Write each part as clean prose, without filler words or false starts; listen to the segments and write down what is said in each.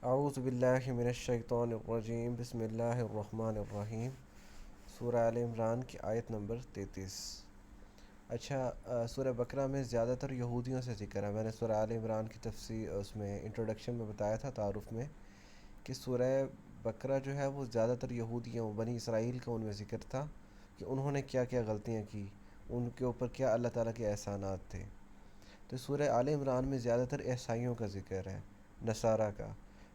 اعوذ باللہ من الشیطان الرجیم بسم اللہ الرحمن الرحیم۔ سورہ آل عمران کی آیت نمبر 33۔ اچھا، سورہ بقرہ میں زیادہ تر یہودیوں سے ذکر ہے۔ میں نے سورہ آل عمران کی تفسیر اس میں انٹروڈکشن میں بتایا تھا، تعارف میں، کہ سورہ بقرہ جو ہے وہ زیادہ تر یہودیوں بنی اسرائیل کا ان میں ذکر تھا کہ انہوں نے کیا کیا غلطیاں کی، ان کے اوپر کیا اللہ تعالیٰ کے احسانات تھے۔ تو سورہ آل عمران میں زیادہ تر عیسائیوں کا ذکر ہے، نصارہ کا،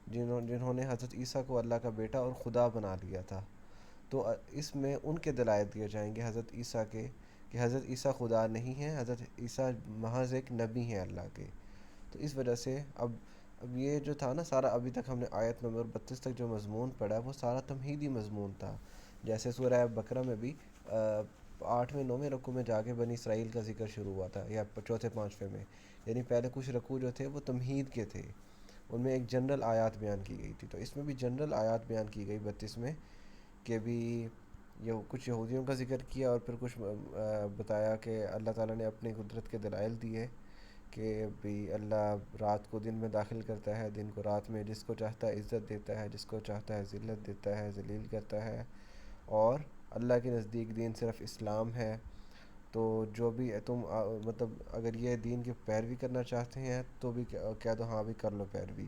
جنہوں نے حضرت عیسیٰ کو اللہ کا بیٹا اور خدا بنا لیا تھا۔ تو اس میں ان کے دلائل دیے جائیں گے حضرت عیسیٰ کے، کہ حضرت عیسیٰ خدا نہیں ہے، حضرت عیسیٰ محض ایک نبی ہیں اللہ کے۔ تو اس وجہ سے اب یہ جو تھا نا سارا، ابھی تک ہم نے آیت نمبر 32 تک جو مضمون پڑھا ہے وہ سارا تمہیدی مضمون تھا۔ جیسے سورہ بقرہ میں بھی 8ویں 9ویں رکوع میں جا کے بنی اسرائیل کا ذکر شروع ہوا تھا، یا چوتھے 5ویں میں، یعنی پہلے کچھ رکوع جو تھے وہ تمہید کے تھے، ان میں ایک جنرل آیات بیان کی گئی تھی۔ تو اس میں بھی جنرل آیات بیان کی گئی 32 میں، کہ بھی یہ کچھ یہودیوں کا ذکر کیا، اور پھر کچھ بتایا کہ اللہ تعالیٰ نے اپنی قدرت کے دلائل دیے کہ بھی اللہ رات کو دن میں داخل کرتا ہے، دن کو رات میں، جس کو چاہتا ہے عزت دیتا ہے، جس کو چاہتا ہے ذلت دیتا ہے، ذلیل کرتا ہے، اور اللہ کے نزدیک دین صرف اسلام ہے۔ تو جو بھی تم مطلب اگر یہ دین کی پیروی کرنا چاہتے ہیں تو بھی کہہ دو ہاں بھی کر لو پیروی۔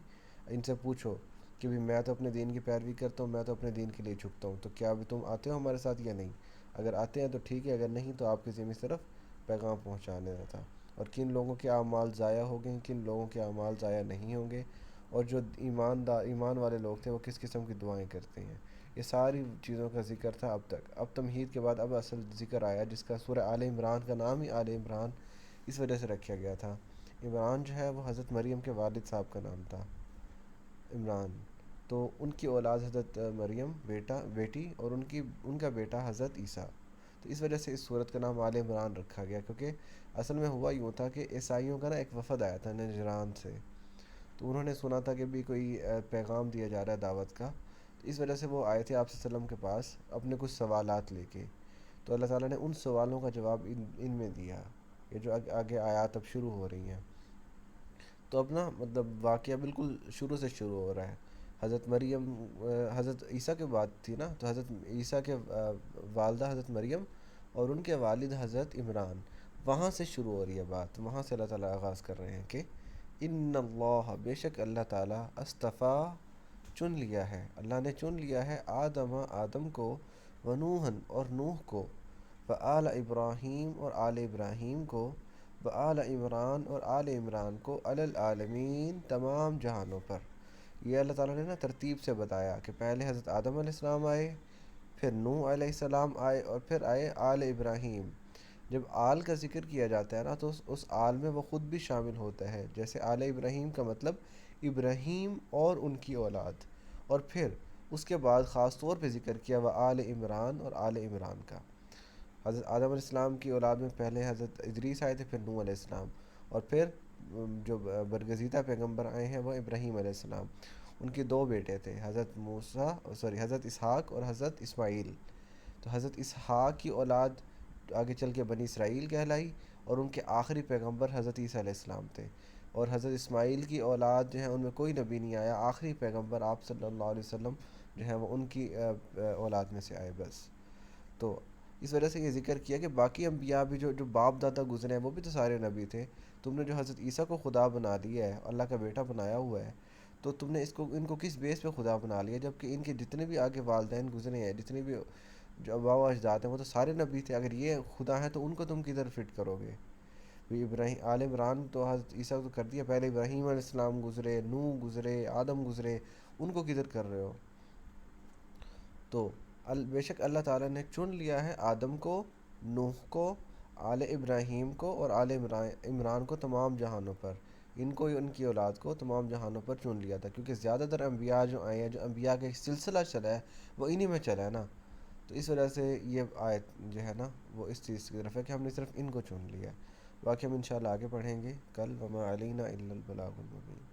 ان سے پوچھو کہ بھی میں تو اپنے دین کی پیروی کرتا ہوں، میں تو اپنے دین کے لیے جھکتا ہوں، تو کیا بھی تم آتے ہو ہمارے ساتھ یا نہیں؟ اگر آتے ہیں تو ٹھیک ہے، اگر نہیں تو آپ کی ذمہ صرف پیغام پہنچانے کا تھا۔ اور کن لوگوں کے اعمال ضائع ہو گئے، کن لوگوں کے اعمال ضائع نہیں ہوں گے، اور جو ایمان والے لوگ تھے وہ کس قسم کی دعائیں کرتے ہیں، یہ ساری چیزوں کا ذکر تھا اب تک۔ اب تمہید کے بعد اب اصل ذکر آیا، جس کا سورہ آل عمران کا نام ہی آل عمران اس وجہ سے رکھا گیا تھا۔ عمران جو ہے وہ حضرت مریم کے والد صاحب کا نام تھا، عمران۔ تو ان کی اولاد حضرت مریم بیٹی، اور ان کا بیٹا حضرت عیسیٰ۔ تو اس وجہ سے اس صورت کا نام آل عمران رکھا گیا، کیونکہ اصل میں ہوا یوں تھا کہ عیسائیوں کا نا ایک وفد آیا تھا نجران سے، تو انہوں نے سنا تھا کہ بھی کوئی پیغام دیا جا رہا ہے دعوت کا، تو اس وجہ سے وہ آئے تھے آپ صلی اللہ علیہ وسلم کے پاس اپنے کچھ سوالات لے کے۔ تو اللہ تعالیٰ نے ان سوالوں کا جواب ان میں دیا، یہ جو آگے آیات اب شروع ہو رہی ہیں۔ تو اب نا مطلب واقعہ بالکل شروع سے شروع ہو رہا ہے۔ حضرت مریم حضرت عیسیٰ کے بعد تھی نا، تو حضرت عیسیٰ کے والدہ حضرت مریم اور ان کے والد حضرت عمران، وہاں سے شروع ہو رہی ہے بات، وہاں سے اللہ تعالیٰ آغاز کر رہے ہیں کہ ان اللہ، بے شک اللہ تعالیٰ، اصطفیٰ، چن لیا ہے، اللہ نے چن لیا ہے، آدم کو، ونوحً اور نوح کو، وآل ابراہیم اور آل ابراہیم کو، وآل عمران اور آل عمران کو، علی العالمین، تمام جہانوں پر۔ یہ اللہ تعالیٰ نے نا ترتیب سے بتایا کہ پہلے حضرت آدم علیہ السلام آئے، پھر نوح علیہ السلام آئے، اور پھر آئے آل ابراہیم۔ جب آل کا ذکر کیا جاتا ہے نا تو اس آل میں وہ خود بھی شامل ہوتا ہے، جیسے آل ابراہیم کا مطلب ابراہیم اور ان کی اولاد، اور پھر اس کے بعد خاص طور پہ ذکر کیا وہ آل عمران اور آل عمران کا۔ حضرت آدم علیہ السلام کی اولاد میں پہلے حضرت ادریس آئے تھے، پھر نوح علیہ السلام، اور پھر جو برگزیدہ پیغمبر آئے ہیں وہ ابراہیم علیہ السلام۔ ان کے دو بیٹے تھے، حضرت اسحاق اور حضرت اسماعیل۔ تو حضرت اسحاق کی اولاد آگے چل کے بنی اسرائیل کہلائی، اور ان کے آخری پیغمبر حضرت عیسیٰ علیہ السلام تھے۔ اور حضرت اسماعیل کی اولاد جو ہیں ان میں کوئی نبی نہیں آیا، آخری پیغمبر آپ صلی اللہ علیہ وسلم جو ہیں وہ ان کی اولاد میں سے آئے بس۔ تو اس وجہ سے یہ ذکر کیا کہ باقی انبیاء بھی جو باپ دادا گزرے ہیں وہ بھی تو سارے نبی تھے۔ تم نے جو حضرت عیسیٰ کو خدا بنا دیا ہے، اللہ کا بیٹا بنایا ہوا ہے، تو تم نے ان کو کس بیس پہ خدا بنا لیا، جبکہ ان کے جتنے بھی آگے والدین گزرے ہیں، جتنے بھی جو آباء و اجداد ہیں وہ تو سارے نبی تھے۔ اگر یہ خدا ہیں تو ان کو تم کدھر فٹ کرو گے؟ ابراہیم آل عمران تو حضرت عیسیٰ کو کر دیا، پہلے ابراہیم علیہ السلام گزرے، نوح گزرے، آدم گزرے، ان کو کدھر کر رہے ہو؟ تو بے شک اللہ تعالیٰ نے چن لیا ہے آدم کو، نوح کو، آل ابراہیم کو اور آل عمران کو، تمام جہانوں پر، ان کو ان کی اولاد کو تمام جہانوں پر چن لیا تھا، کیونکہ زیادہ تر انبیاء جو آئے ہیں، جو انبیاء کا ایک سلسلہ چلا ہے وہ انہی میں چلا ہے نا۔ تو اس وجہ سے یہ آیت جو ہے نا وہ اس چیز کی طرف ہے کہ ہم نے صرف ان کو چن لیا ہے۔ باقی ہم انشاءاللہ آگے پڑھیں گے کل۔ وما علینا الا البلاغ المبین۔